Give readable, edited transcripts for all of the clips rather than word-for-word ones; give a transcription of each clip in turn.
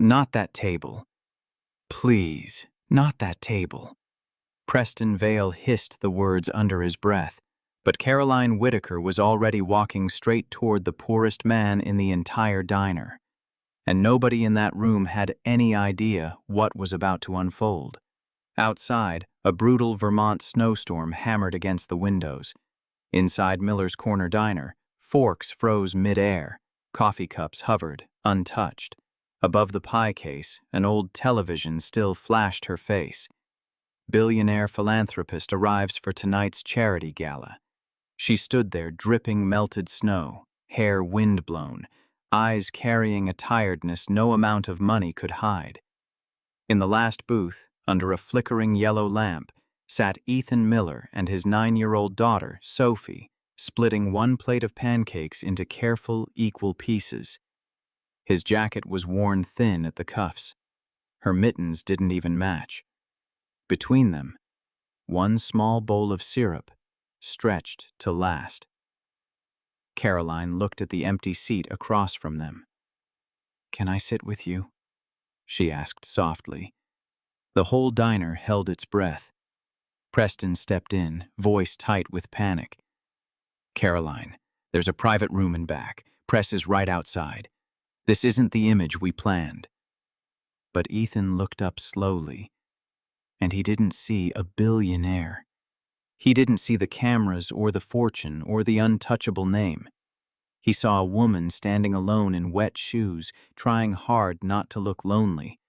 Not that table. Please, not that table. Preston Vale hissed the words under his breath, but Caroline Whitaker was already walking straight toward the poorest man in the entire diner, and nobody in that room had any idea what was about to unfold. Outside, a brutal Vermont snowstorm hammered against the windows. Inside Miller's Corner Diner, forks froze mid-air, coffee cups hovered, untouched. Above the pie case, an old television still flashed her face. Billionaire philanthropist arrives for tonight's charity gala. She stood there dripping melted snow, hair wind-blown, eyes carrying a tiredness no amount of money could hide. In the last booth, under a flickering yellow lamp, sat Ethan Miller and his 9-year-old daughter, Sophie, splitting one plate of pancakes into careful, equal pieces. His jacket was worn thin at the cuffs. Her mittens didn't even match. Between them, one small bowl of syrup, stretched to last. Caroline looked at the empty seat across from them. "Can I sit with you?" she asked softly. The whole diner held its breath. Preston stepped in, voice tight with panic. "Caroline, there's a private room in back. Press is right outside. This isn't the image we planned." But Ethan looked up slowly, and he didn't see a billionaire. He didn't see the cameras or the fortune or the untouchable name. He saw a woman standing alone in wet shoes, trying hard not to look lonely.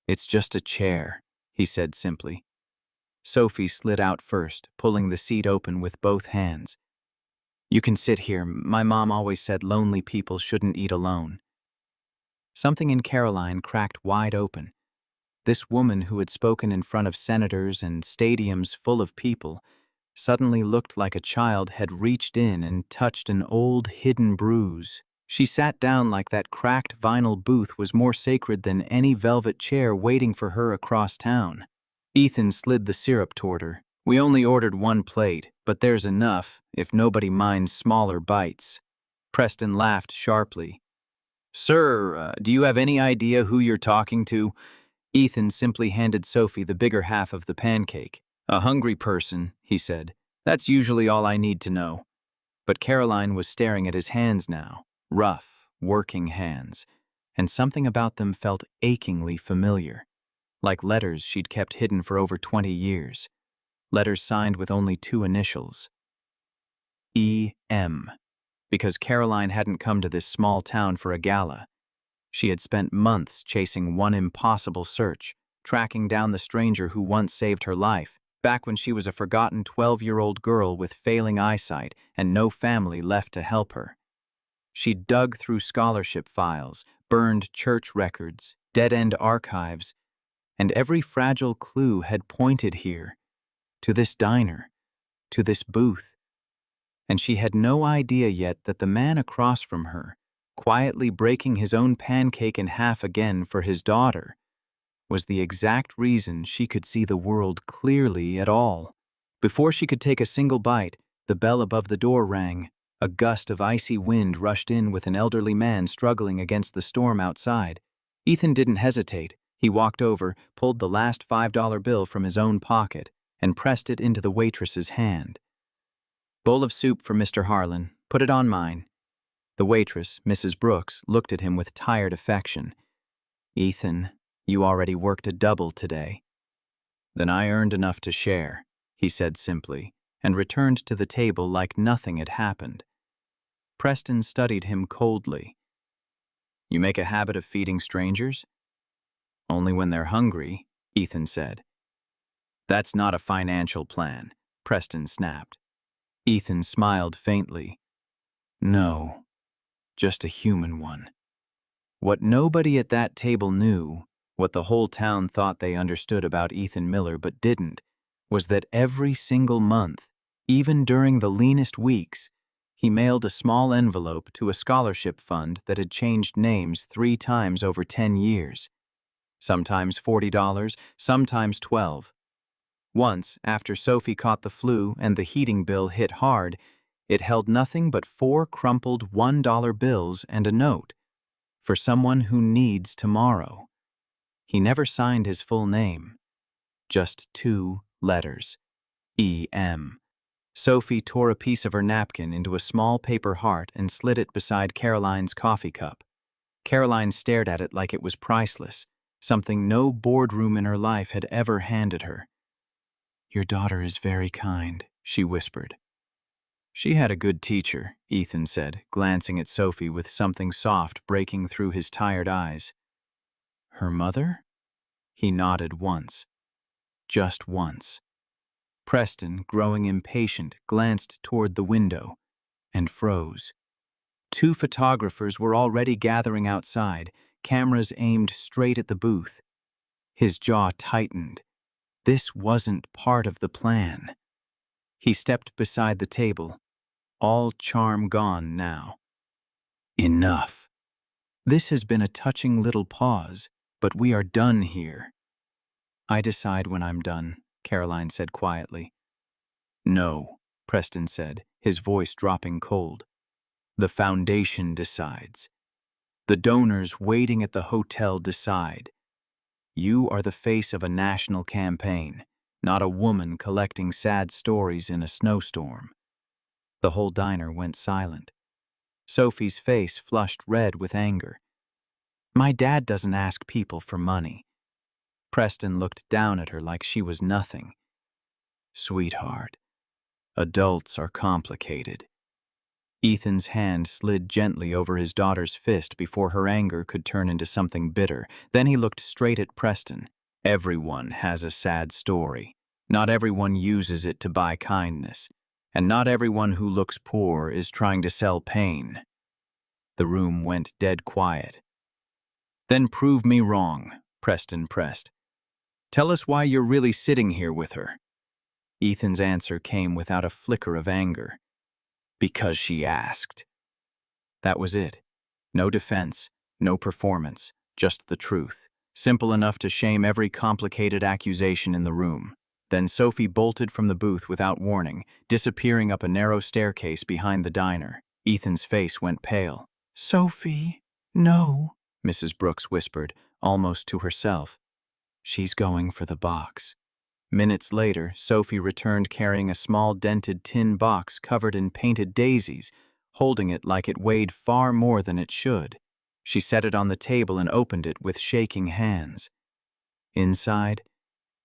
"It's just a chair," he said simply. Sophie slid out first, pulling the seat open with both hands. "You can sit here. My mom always said lonely people shouldn't eat alone." Something in Caroline cracked wide open. This woman who had spoken in front of senators and stadiums full of people suddenly looked like a child had reached in and touched an old hidden bruise. She sat down like that cracked vinyl booth was more sacred than any velvet chair waiting for her across town. Ethan slid the syrup toward her. "We only ordered one plate, but there's enough if nobody minds smaller bites." Preston laughed sharply. "Sir, do you have any idea who you're talking to?" Ethan simply handed Sophie the bigger half of the pancake. "A hungry person," he said. "That's usually all I need to know." But Caroline was staring at his hands now, rough, working hands, and something about them felt achingly familiar, like letters she'd kept hidden for over 20 years, letters signed with only 2 initials. E.M. Because Caroline hadn't come to this small town for a gala. She had spent months chasing one impossible search, tracking down the stranger who once saved her life, back when she was a forgotten 12-year-old girl with failing eyesight and no family left to help her. She dug through scholarship files, burned church records, dead-end archives, and every fragile clue had pointed here, to this diner, to this booth. And she had no idea yet that the man across from her, quietly breaking his own pancake in half again for his daughter, was the exact reason she could see the world clearly at all. Before she could take a single bite, the bell above the door rang. A gust of icy wind rushed in with an elderly man struggling against the storm outside. Ethan didn't hesitate. He walked over, pulled the last $5 bill from his own pocket, and pressed it into the waitress's hand. "Bowl of soup for Mr. Harlan. Put it on mine." The waitress, Mrs. Brooks, looked at him with tired affection. "Ethan, you already worked a double today." "Then I earned enough to share," he said simply, and returned to the table like nothing had happened. Preston studied him coldly. "You make a habit of feeding strangers?" "Only when they're hungry," Ethan said. "That's not a financial plan," Preston snapped. Ethan smiled faintly. "No, just a human one." What nobody at that table knew, what the whole town thought they understood about Ethan Miller but didn't, was that every single month, even during the leanest weeks, he mailed a small envelope to a scholarship fund that had changed names 3 times over 10 years. Sometimes $40, sometimes $12. Once, after Sophie caught the flu and the heating bill hit hard, it held nothing but 4 crumpled $1 bills and a note. For someone who needs tomorrow. He never signed his full name. Just 2 letters. E.M. Sophie tore a piece of her napkin into a small paper heart and slid it beside Caroline's coffee cup. Caroline stared at it like it was priceless, something no boardroom in her life had ever handed her. "Your daughter is very kind," she whispered. "She had a good teacher," Ethan said, glancing at Sophie with something soft breaking through his tired eyes. "Her mother?" He nodded once. Just once. Preston, growing impatient, glanced toward the window and froze. 2 photographers were already gathering outside, cameras aimed straight at the booth. His jaw tightened. This wasn't part of the plan. He stepped beside the table, all charm gone now. "Enough. This has been a touching little pause, but we are done here." "I decide when I'm done," Caroline said quietly. "No," Preston said, his voice dropping cold. "The foundation decides. The donors waiting at the hotel decide. You are the face of a national campaign, not a woman collecting sad stories in a snowstorm." The whole diner went silent. Sophie's face flushed red with anger. "My dad doesn't ask people for money." Preston looked down at her like she was nothing. "Sweetheart, adults are complicated." Ethan's hand slid gently over his daughter's fist before her anger could turn into something bitter. Then he looked straight at Preston. "Everyone has a sad story. Not everyone uses it to buy kindness. And not everyone who looks poor is trying to sell pain." The room went dead quiet. "Then prove me wrong," Preston pressed. "Tell us why you're really sitting here with her." Ethan's answer came without a flicker of anger. "Because she asked." That was it. No defense, no performance, just the truth. Simple enough to shame every complicated accusation in the room. Then Sophie bolted from the booth without warning, disappearing up a narrow staircase behind the diner. Ethan's face went pale. "Sophie, no," Mrs. Brooks whispered, almost to herself. "She's going for the box." Minutes later, Sophie returned carrying a small dented tin box covered in painted daisies, holding it like it weighed far more than it should. She set it on the table and opened it with shaking hands. Inside,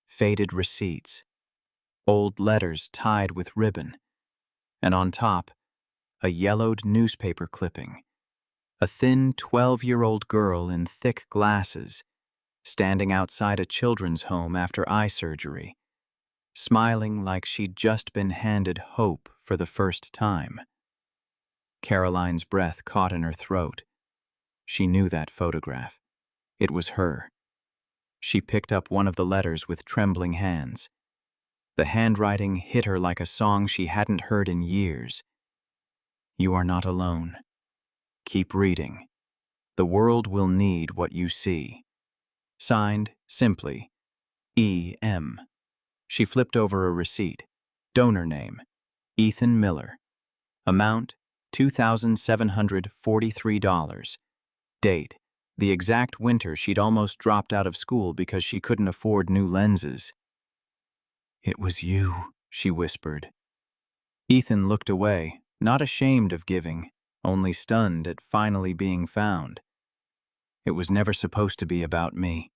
faded receipts, old letters tied with ribbon, and on top, a yellowed newspaper clipping. A thin 12-year-old girl in thick glasses, standing outside a children's home after eye surgery, smiling like she'd just been handed hope for the first time. Caroline's breath caught in her throat. She knew that photograph. It was her. She picked up one of the letters with trembling hands. The handwriting hit her like a song she hadn't heard in years. "You are not alone. Keep reading. The world will need what you see." Signed, simply, E.M. She flipped over a receipt. Donor name, Ethan Miller. Amount, $2,743. Date, the exact winter she'd almost dropped out of school because she couldn't afford new lenses. "It was you," she whispered. Ethan looked away, not ashamed of giving, only stunned at finally being found. "It was never supposed to be about me."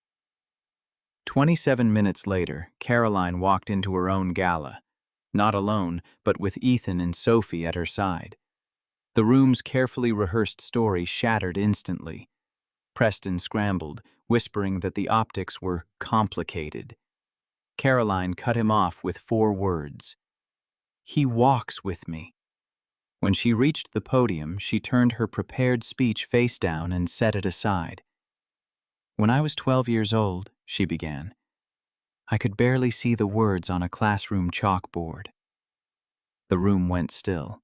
27 minutes later, Caroline walked into her own gala, not alone, but with Ethan and Sophie at her side. The room's carefully rehearsed story shattered instantly. Preston scrambled, whispering that the optics were complicated. Caroline cut him off with 4 words. "He walks with me." When she reached the podium, she turned her prepared speech face down and set it aside. "When I was 12 years old," she began, "I could barely see the words on a classroom chalkboard." The room went still.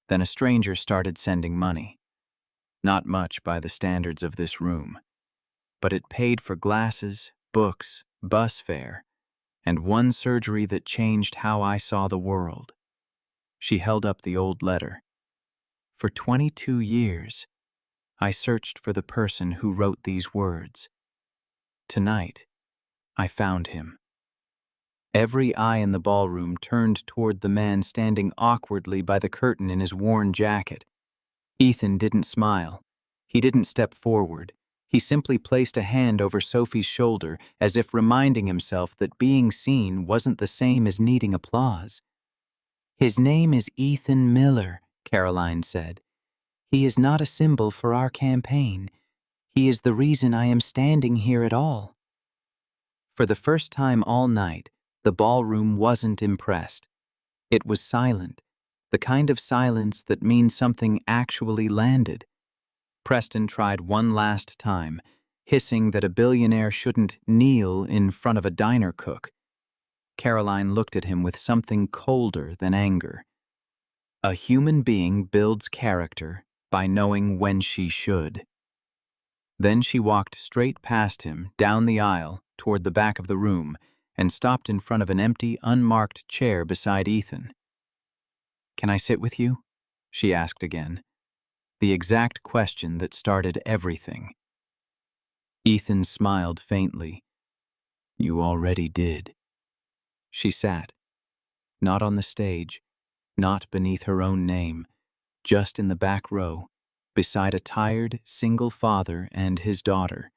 Then a stranger started sending money. Not much by the standards of this room, but it paid for glasses, books, bus fare, and one surgery that changed how I saw the world. She held up the old letter. "For 22 years, I searched for the person who wrote these words. Tonight, I found him. Every eye in the ballroom turned toward the man standing awkwardly by the curtain in his worn jacket. Ethan didn't smile. He didn't step forward. He simply placed a hand over Sophie's shoulder as if reminding himself that being seen wasn't the same as needing applause. "His name is Ethan Miller," Caroline said. "He is not a symbol for our campaign. He is the reason I am standing here at all." For the first time all night, the ballroom wasn't impressed. It was silent, the kind of silence that means something actually landed. Preston tried one last time, hissing that a billionaire shouldn't kneel in front of a diner cook. Caroline looked at him with something colder than anger. A human being builds character by knowing when she should. Then she walked straight past him, down the aisle, toward the back of the room, and stopped in front of an empty, unmarked chair beside Ethan. "Can I sit with you?" she asked again. The exact question that started everything. Ethan smiled faintly. "You already did." She sat. Not on the stage, not beneath her own name, just in the back row, beside a tired, single father and his daughter.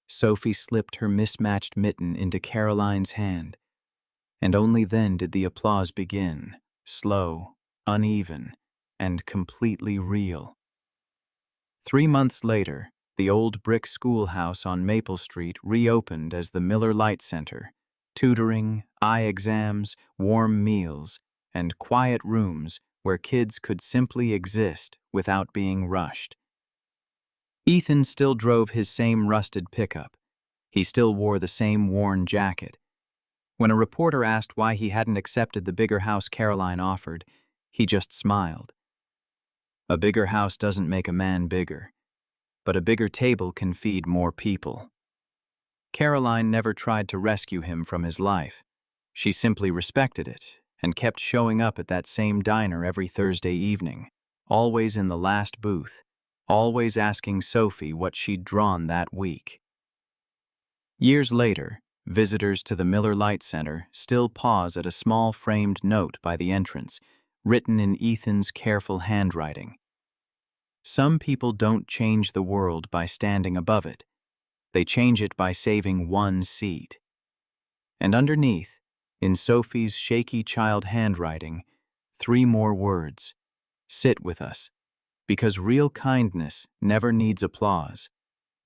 Sophie slipped her mismatched mitten into Caroline's hand, and only then did the applause begin, slow, uneven, and completely real. 3 months later, the old brick schoolhouse on Maple Street reopened as the Miller Light Center. Tutoring, eye exams, warm meals, and quiet rooms where kids could simply exist without being rushed. Ethan still drove his same rusted pickup. He still wore the same worn jacket. When a reporter asked why he hadn't accepted the bigger house Caroline offered, he just smiled. A bigger house doesn't make a man bigger, but a bigger table can feed more people. Caroline never tried to rescue him from his life. She simply respected it and kept showing up at that same diner every Thursday evening, always in the last booth, always asking Sophie what she'd drawn that week. Years later, visitors to the Miller Light Center still pause at a small framed note by the entrance, written in Ethan's careful handwriting. Some people don't change the world by standing above it. They change it by saving one seat. And underneath, in Sophie's shaky child handwriting, 3 more words. Sit with us. Because real kindness never needs applause.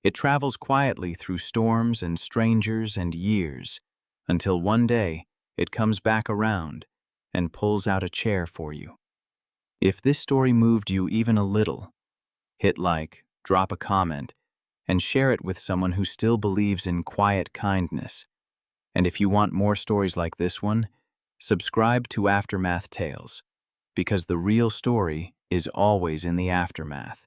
It travels quietly through storms and strangers and years, until one day it comes back around and pulls out a chair for you. If this story moved you even a little, hit like, drop a comment, and share it with someone who still believes in quiet kindness. And if you want more stories like this one, subscribe to Aftermath Tales, because the real story is always in the aftermath.